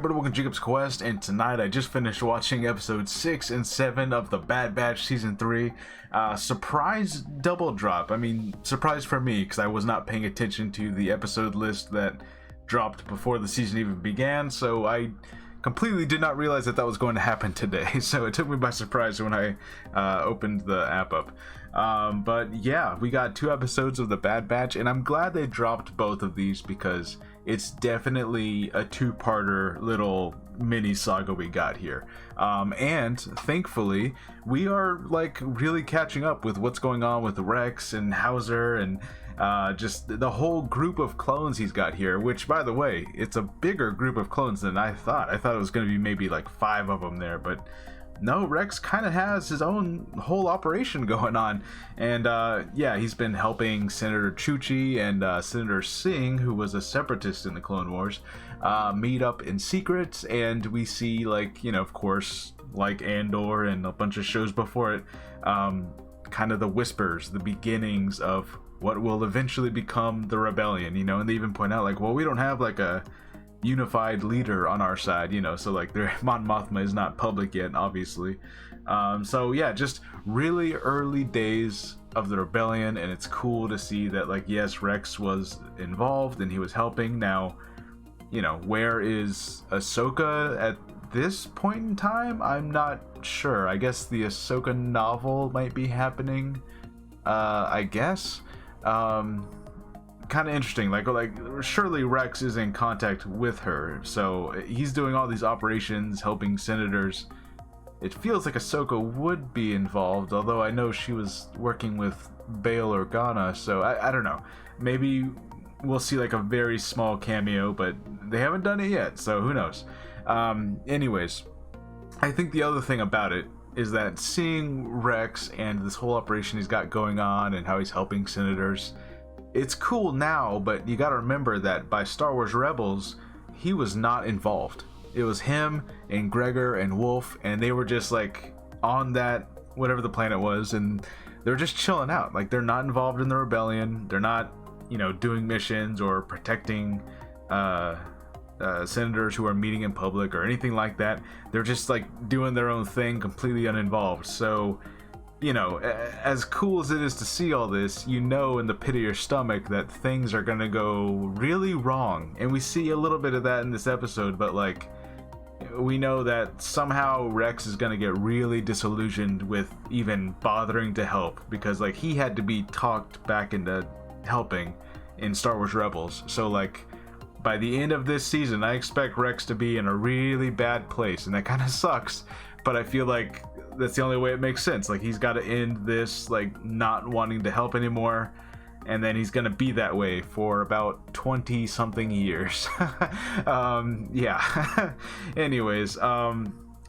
everybody, welcome to Jacob's Quest, and tonight I just finished watching episodes 6 and 7 of The Bad Batch Season 3. Surprise double drop. I mean, surprise for me, because I was not paying attention to the episode list that dropped before the season even began, so I completely did not realize that was going to happen today, so it took me by surprise when I opened the app up. But yeah, we got 2 episodes of The Bad Batch, and I'm glad they dropped both of these because it's definitely a 2-parter little mini saga we got here. And thankfully, we are like really catching up with what's going on with Rex and Hauser and just the whole group of clones he's got here, which, by the way, it's a bigger group of clones than I thought. I thought it was going to be maybe like 5 of them there, but no, Rex kind of has his own whole operation going on. And yeah, he's been helping Senator Chuchi and Senator Singh, who was a separatist in the Clone Wars, meet up in secret. And we see, like, you know, of course, like Andor and a bunch of shows before it, kind of the whispers, the beginnings of what will eventually become the rebellion, you know. And they even point out, like, well, we don't have like a unified leader on our side, you know, so like Mon Mothma is not public yet, obviously. So yeah, just really early days of the rebellion, and it's cool to see that, like, yes, Rex was involved and he was helping. Now, you know, where is Ahsoka at this point in time? I'm not sure. I guess the Ahsoka novel might be happening, I guess. Kind of interesting, like surely Rex is in contact with her, so he's doing all these operations, helping senators. It feels like Ahsoka would be involved, although I know she was working with Bail Organa, so I don't know. Maybe we'll see like a very small cameo, but they haven't done it yet, so who knows. Anyways, I think the other thing about it is that seeing Rex and this whole operation he's got going on and how he's helping senators, it's cool now, but you gotta remember that by Star Wars Rebels, he was not involved. It was him and Gregor and Wolf, and they were just like on that, whatever the planet was, and they're just chilling out. Like, they're not involved in the rebellion. They're not, you know, doing missions or protecting senators who are meeting in public or anything like that. They're just like doing their own thing, completely uninvolved. So, you know, as cool as it is to see all this, you know in the pit of your stomach that things are gonna go really wrong. And we see a little bit of that in this episode, but like, we know that somehow Rex is gonna get really disillusioned with even bothering to help, because like he had to be talked back into helping in Star Wars Rebels. So like, by the end of this season, I expect Rex to be in a really bad place, and that kind of sucks, but I feel like that's the only way it makes sense. Like, he's got to end this like not wanting to help anymore, and then he's gonna be that way for about 20 something years. Yeah. Anyways,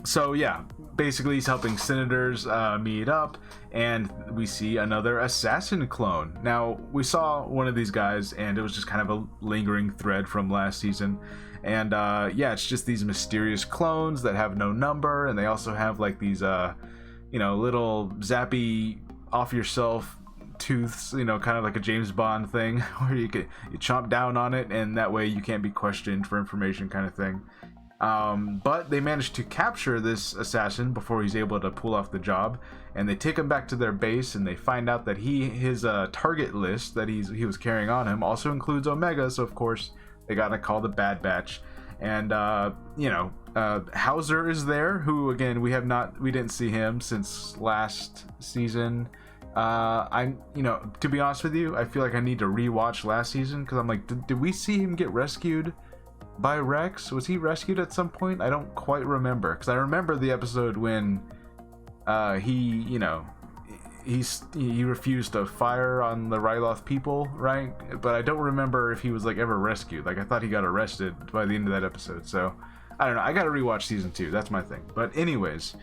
so yeah, basically he's helping senators meet up, and we see another assassin clone. Now, we saw one of these guys, and it was just kind of a lingering thread from last season. And yeah, it's just these mysterious clones that have no number, and they also have like these you know, little zappy off yourself tooths, you know, kind of like a James Bond thing, where you chomp down on it, and that way you can't be questioned for information, kind of thing. But they managed to capture this assassin before he's able to pull off the job, and they take him back to their base, and they find out that his target list that he was carrying on him also includes Omega, so of course they gotta call the Bad Batch. And you know, Hauser is there, who again we didn't see him since last season. You know, to be honest with you, I feel like I need to rewatch last season, because I'm like, did we see him get rescued by Rex? Was he rescued at some point? I don't quite remember, because I remember the episode when he, you know, he refused to fire on the Ryloth people, right? But I don't remember if he was like ever rescued. Like, I thought he got arrested by the end of that episode. So I don't know, I gotta rewatch season 2, that's my thing. But anyways,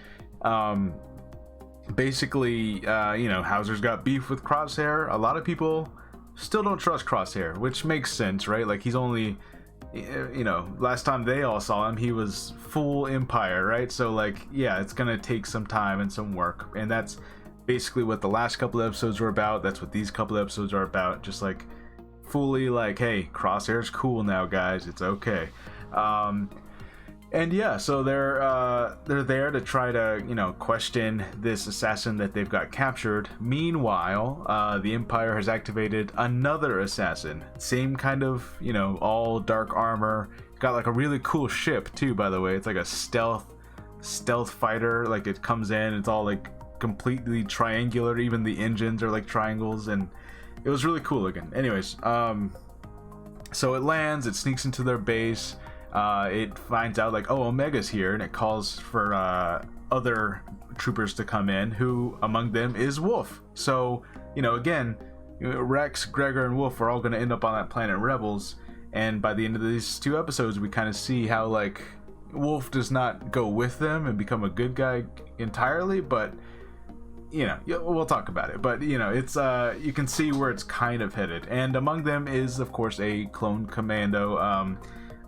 basically, you know, Hauser's got beef with Crosshair. A lot of people still don't trust Crosshair, which makes sense, right? Like, he's only, you know, last time they all saw him, he was full Empire, right? So like, yeah, it's gonna take some time and some work, and that's basically what the last couple of episodes were about. That's what these couple of episodes are about. Just like fully like, hey, Crosshair's cool now, guys. It's okay. And yeah, so they're there to try to, you know, question this assassin that they've got captured. Meanwhile, the Empire has activated another assassin. Same kind of, you know, all dark armor. Got like a really cool ship too, by the way. It's like a stealth fighter. Like it comes in, it's all like completely triangular. Even the engines are like triangles, and it was really cool looking. Anyways, so it lands, it sneaks into their base. It finds out like, oh, Omega's here, and it calls for other troopers to come in, who among them is Wolf. So, you know, again, Rex, Gregor, and Wolf are all going to end up on that planet Rebels, and by the end of these 2 episodes, we kind of see how like Wolf does not go with them and become a good guy entirely, but you know, we'll talk about it. But you know, it's you can see where it's kind of headed, and among them is of course a clone commando.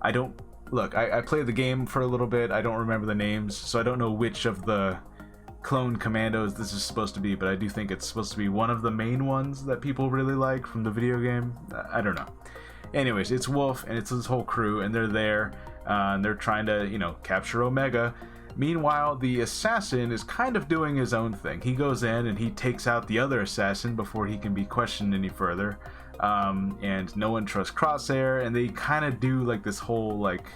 I played the game for a little bit. I don't remember the names, so I don't know which of the clone commandos this is supposed to be, but I do think it's supposed to be one of the main ones that people really like from the video game. I don't know. Anyways, it's Wolf and it's his whole crew, and they're there, and they're trying to, you know, capture Omega. Meanwhile, the assassin is kind of doing his own thing. He goes in and he takes out the other assassin before he can be questioned any further. And no one trusts Crosshair, and they kind of do like this whole like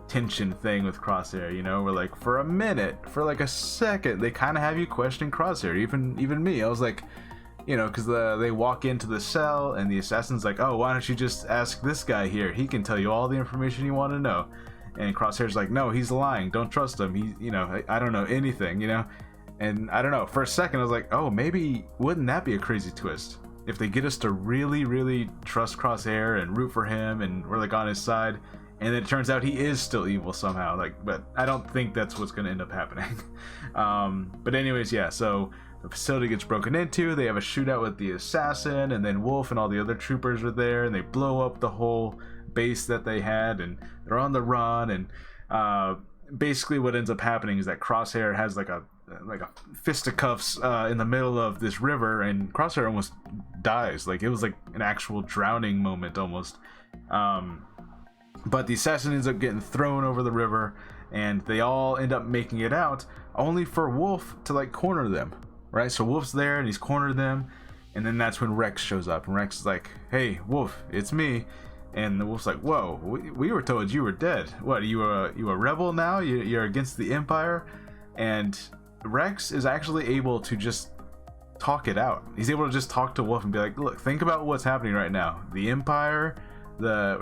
tension thing with Crosshair, you know, where like for a minute, for like a second, they kind of have you question Crosshair. Even me, I was like, you know, because they walk into the cell and the assassin's like, oh, why don't you just ask this guy here? He can tell you all the information you want to know. And Crosshair's like, no, he's lying. Don't trust him. He, you know, I don't know anything, you know. And I don't know. For a second, I was like, oh, maybe wouldn't that be a crazy twist? If they get us to really, really trust Crosshair and root for him, and we're like on his side, and then it turns out he is still evil somehow. Like, but I don't think that's what's going to end up happening. But anyways, yeah. So the facility gets broken into. They have a shootout with the assassin, and then Wolf and all the other troopers are there, and they blow up the whole base that they had, and they're on the run. And basically, what ends up happening is that Crosshair has like a fisticuffs in the middle of this river, and Crosshair almost dies. Like it was like an actual drowning moment almost. But the assassin ends up getting thrown over the river, and they all end up making it out, only for Wolf to like corner them, right? So Wolf's there and he's cornered them, and then that's when Rex shows up, and Rex is like, hey Wolf, it's me. And the Wolf's like, whoa, we were told you were dead. What, you a rebel now? You're against the Empire? And Rex is actually able to just talk it out. He's able to just talk to Wolf and be like, look, think about what's happening right now. The Empire,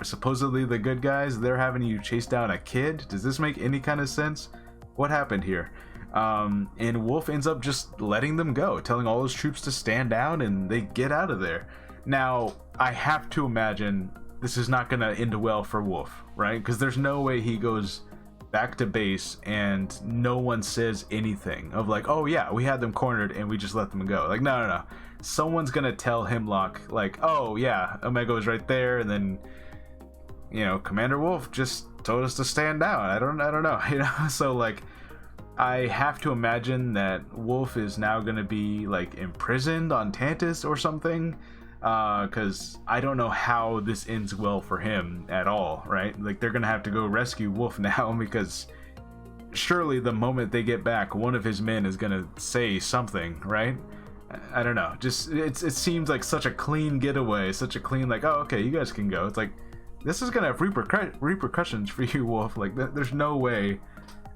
supposedly the good guys, they're having you chase down a kid. Does this make any kind of sense? What happened here? And Wolf ends up just letting them go, telling all his troops to stand down, and they get out of there. Now, I have to imagine this is not going to end well for Wolf, right? Because there's no way he goes back to base and no one says anything of like, oh yeah, we had them cornered and we just let them go. Like, no. Someone's going to tell Hemlock, like, oh yeah, Omega was right there, and then, you know, Commander Wolf just told us to stand down. I don't know, you know? So like, I have to imagine that Wolf is now going to be like imprisoned on Tantus or something. Because I don't know how this ends well for him at all, right? Like, they're gonna have to go rescue Wolf now, because surely the moment they get back, one of his men is gonna say something, right? I don't know. Just it seems like such a clean getaway, such a clean like, oh okay, you guys can go. It's like, this is gonna have repercussions for you, Wolf. Like, there's no way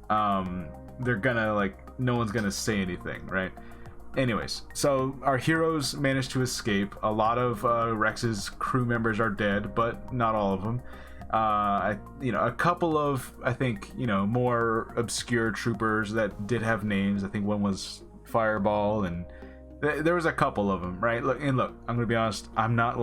they're gonna, like, no one's gonna say anything, right? Anyways, so our heroes managed to escape. A lot of Rex's crew members are dead, but not all of them. A couple of, I think, more obscure troopers that did have names. I think one was Fireball, and there was a couple of them, right? Look, I'm gonna be honest. I'm not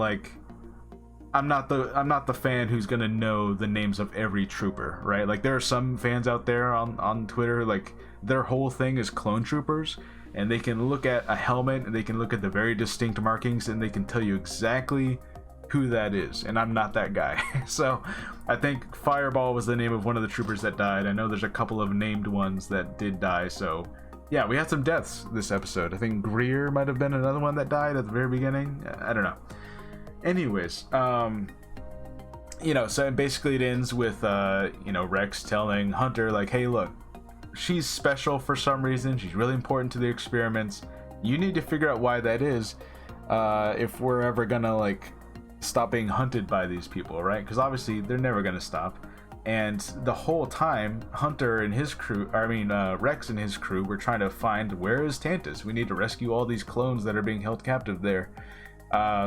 the fan who's gonna know the names of every trooper, right? Like, there are some fans out there on Twitter, like, their whole thing is clone troopers. And they can look at a helmet, and they can look at the very distinct markings, and they can tell you exactly who that is. And I'm not that guy. So I think Fireball was the name of one of the troopers that died. I know there's a couple of named ones that did die. So yeah, we had some deaths this episode. I think Greer might have been another one that died at the very beginning. I don't know. Anyways, So basically it ends with Rex telling Hunter like, hey, look, she's special for some reason, she's really important to the experiments, you need to figure out why that is, if we're ever gonna like stop being hunted by these people, right? Because obviously they're never gonna stop. And the whole time, Hunter and his crew, Rex and his crew were trying to find, where is Tantus? We need to rescue all these clones that are being held captive there.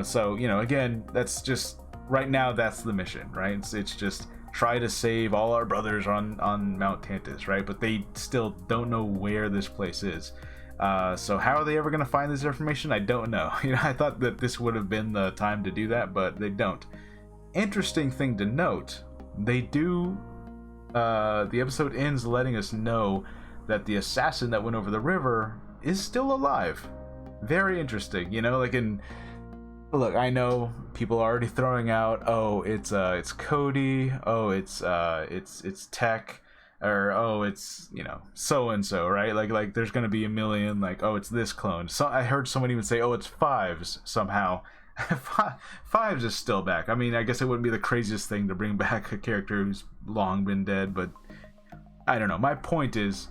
So again, that's just, right now that's the mission, right? It's just try to save all our brothers on Mount Tantus, right? But they still don't know where this place is. So how are they ever going to find this information? I don't know. I thought that this would have been the time to do that, but they don't. Interesting thing to note, they do, the episode ends letting us know that the assassin that went over the river is still alive. Very interesting. Look, I know people are already throwing out, oh, it's Cody, oh, it's Tech, or oh, it's so and so, right? Like there's gonna be a million, like, oh, it's this clone. So I heard someone even say, oh, it's Fives somehow. Fives is still back. I mean, I guess it wouldn't be the craziest thing to bring back a character who's long been dead, but I don't know. My point is,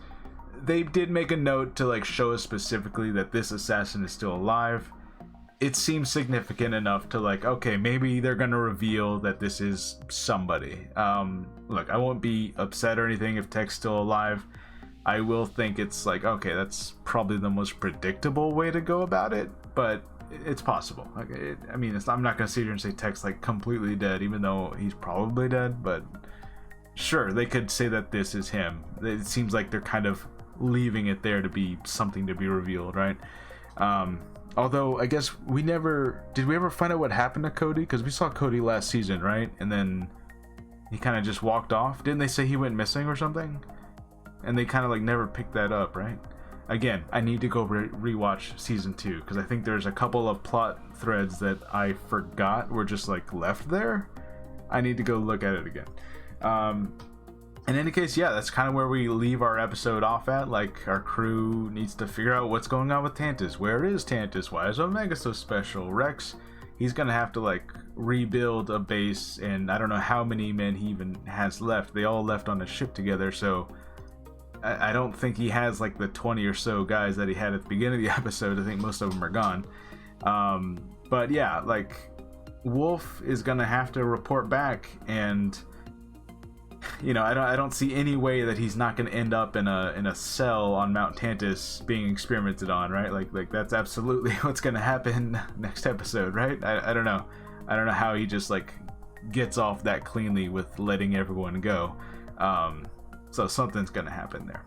they did make a note to like show us specifically that this assassin is still alive. It seems significant enough to like, okay, maybe they're gonna reveal that this is somebody. Look, I won't be upset or anything if Tech's still alive. I will think it's like, okay, that's probably the most predictable way to go about it, but it's possible. Okay, I'm not gonna sit here and say Tech's like completely dead, even though he's probably dead. But sure, they could say that this is him. It seems like they're kind of leaving it there to be something to be revealed, right? Although I guess did we ever find out what happened to Cody? Because we saw Cody last season, right? And then he kind of just walked off. Didn't they say he went missing or something? And they kind of like never picked that up, right? Again, I need to go rewatch season 2 because I think there's a couple of plot threads that I forgot were just like left there. I need to go look at it again. In any case, yeah, that's kind of where we leave our episode off at. Like, our crew needs to figure out what's going on with Tantus. Where is Tantus? Why is Omega so special? Rex, he's gonna have to like rebuild a base, and I don't know how many men he even has left. They all left on a ship together, so I don't think he has like the 20 or so guys that he had at the beginning of the episode. I think most of them are gone. But yeah, like, Wolf is gonna have to report back, and I don't see any way that he's not going to end up in a cell on Mount Tantus being experimented on, right? Like that's absolutely what's going to happen next episode, right? I don't know. I don't know how he just like gets off that cleanly with letting everyone go. So something's going to happen there.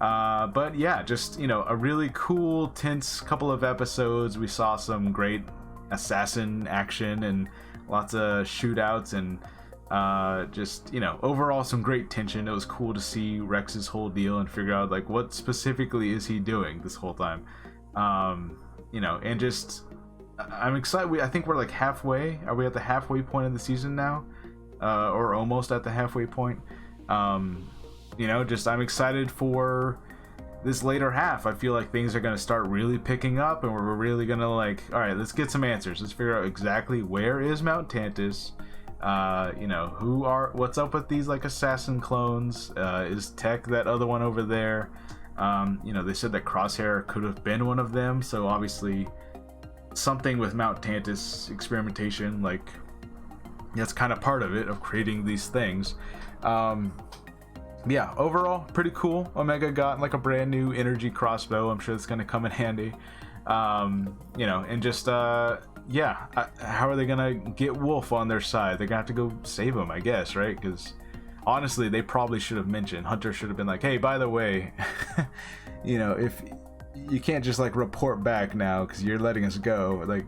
But yeah, just a really cool, tense couple of episodes. We saw some great assassin action and lots of shootouts and overall some great tension. It was cool to see Rex's whole deal and figure out like what specifically is he doing this whole time. And just I'm excited. I think we're like halfway. Are we at the halfway point of the season now? Or almost at the halfway point? I'm excited for this later half. I feel like things are going to start really picking up, and we're really going to like, all right, let's get some answers. Let's figure out exactly where is Mount Tantus. What's up with these like assassin clones? Is Tech that other one over there? They said that Crosshair could have been one of them, so obviously something with Mount Tantus experimentation, like that's kind of part of it, of creating these things. Yeah, overall pretty cool. Omega got like a brand new energy crossbow. I'm sure it's going to come in handy. And just how are they gonna get Wolf on their side? They're gonna have to go save him, I guess, right? Because honestly, they probably should have mentioned. Hunter should have been like, hey, by the way, if you can't just like report back now because you're letting us go, like,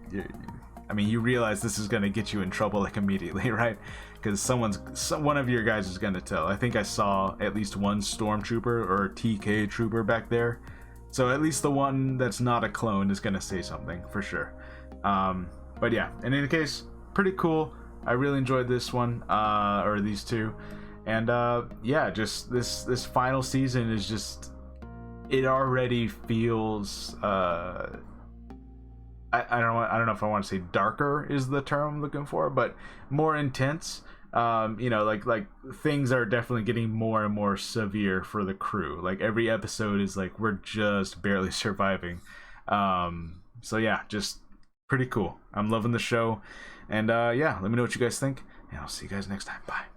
you realize this is gonna get you in trouble like immediately, right? Because one of your guys is gonna tell. I think I saw at least one stormtrooper or TK trooper back there, so at least the one that's not a clone is gonna say something for sure. But yeah, in any case, pretty cool. I really enjoyed this one, or these two, and just this final season is just, it already feels I don't know if I want to say darker is the term I'm looking for, but more intense. you know, like things are definitely getting more and more severe for the crew. Like every episode is like we're just barely surviving. So yeah, just pretty cool. I'm loving the show, and yeah, let me know what you guys think, and I'll see you guys next time. Bye.